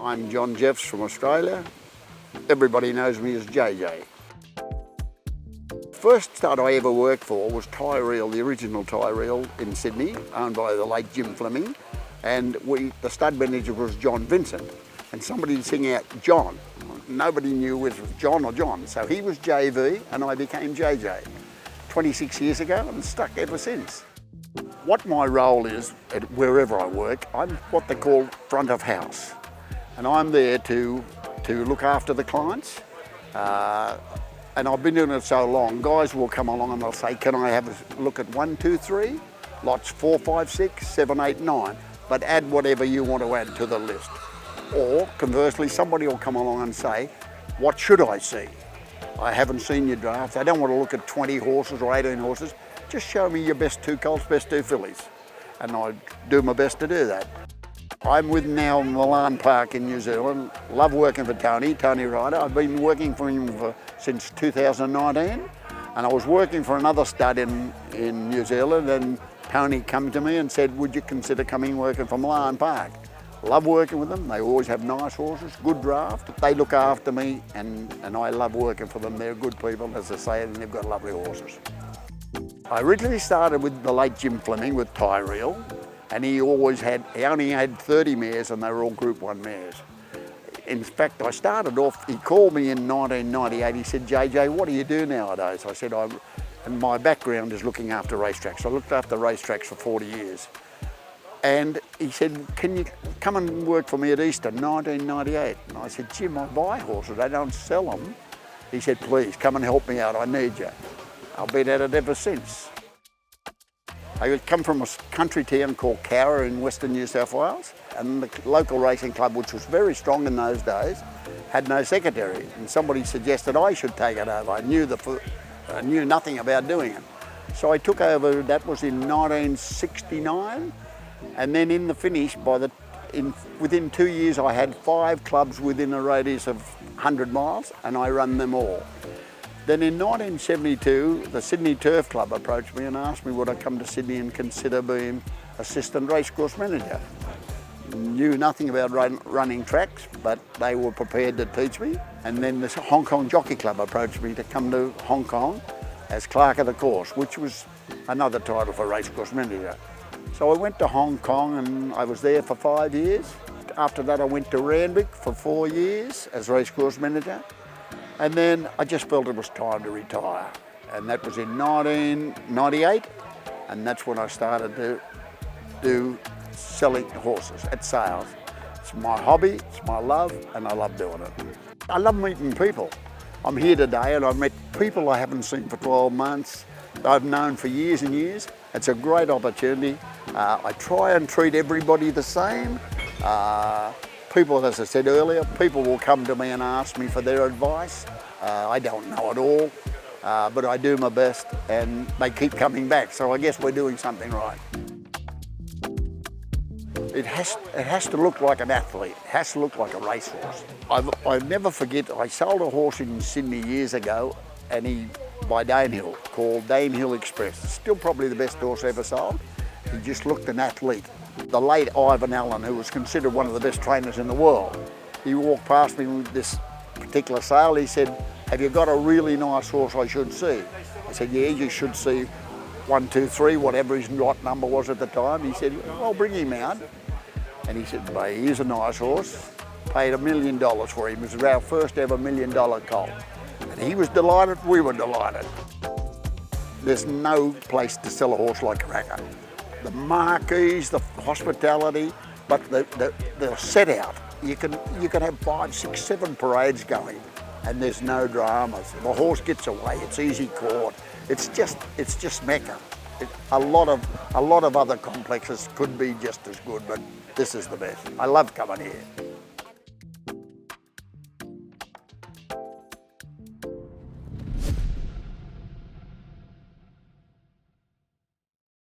I'm John Jeffs from Australia. Everybody knows me as JJ. First stud I ever worked for was Tyreel, the original Tyreel in Sydney, owned by the late Jim Fleming. And the stud manager was John Vincent. And somebody would sing out John. Nobody knew whether it was John or John. So he was JV and I became JJ 26 years ago and stuck ever since. What my role is, wherever I work, I'm what they call front of house. And I'm there to look after the clients. And I've been doing it so long, guys will come along and they'll say, can I have a look at 1, 2, 3, lots 4, 5, 6, 7, 8, 9, but add whatever you want to add to the list. Or conversely, somebody will come along and say, what should I see? I haven't seen your draft. I don't want to look at 20 horses or 18 horses. Just show me your best 2 colts, best 2 fillies. And I do my best to do that. I'm with now Milan Park in New Zealand. Love working for Tony Ryder. I've been working for him since 2019. And I was working for another stud in New Zealand, and Tony came to me and said, would you consider coming working for Milan Park? Love working with them. They always have nice horses, good draft. They look after me and I love working for them. They're good people, as I say, and they've got lovely horses. I originally started with the late Jim Fleming with Tyreel, and he only had 30 mares and they were all Group 1 mares. In fact, I started off, he called me in 1998, he said, JJ, what do you do nowadays? I said, and my background is looking after racetracks. I looked after racetracks for 40 years. And he said, can you come and work for me at Easter, 1998? And I said, Jim, I buy horses, I don't sell them. He said, please, come and help me out, I need you. I've been at it ever since. I come from a country town called Cowra in Western New South Wales, and the local racing club, which was very strong in those days, had no secretary. And somebody suggested I should take it over. I knew nothing about doing it. So I took over, that was in 1969. And then in the finish, within 2 years, I had 5 clubs within a radius of 100 miles, and I run them all. Then in 1972, the Sydney Turf Club approached me and asked me would I come to Sydney and consider being assistant racecourse manager. Knew nothing about running tracks, but they were prepared to teach me. And then the Hong Kong Jockey Club approached me to come to Hong Kong as clerk of the course, which was another title for racecourse manager. So I went to Hong Kong and I was there for 5 years. After that I went to Randwick for 4 years as racecourse manager. And then I just felt it was time to retire. And that was in 1998. And that's when I started to do selling horses at sales. It's my hobby, it's my love, and I love doing it. I love meeting people. I'm here today and I've met people I haven't seen for 12 months. I've known for years and years. It's a great opportunity. I try and treat everybody the same. People, as I said earlier, people will come to me and ask me for their advice. I don't know it all, but I do my best and they keep coming back. So I guess we're doing something right. It has to look like an athlete. It has to look like a racehorse. I'll never forget, I sold a horse in Sydney years ago by Danehill, called Danehill Express. Still probably the best horse I ever sold. He just looked an athlete. The late Ivan Allen, who was considered one of the best trainers in the world, he walked past me with this particular sale. He said, have you got a really nice horse I should see? I said, yeah, you should see 1, 2, 3, whatever his lot number was at the time. He said, well, bring him out. And he said, mate, he's a nice horse. Paid $1 million for him. It was our first ever $1 million colt. And he was delighted, we were delighted. There's no place to sell a horse like Cracker. The marquees, the hospitality, but the set out. You can have 5, 6, 7 parades going and there's no dramas. The horse gets away, it's easy caught. It's just Mecca. A lot of other complexes could be just as good, but this is the best. I love coming here.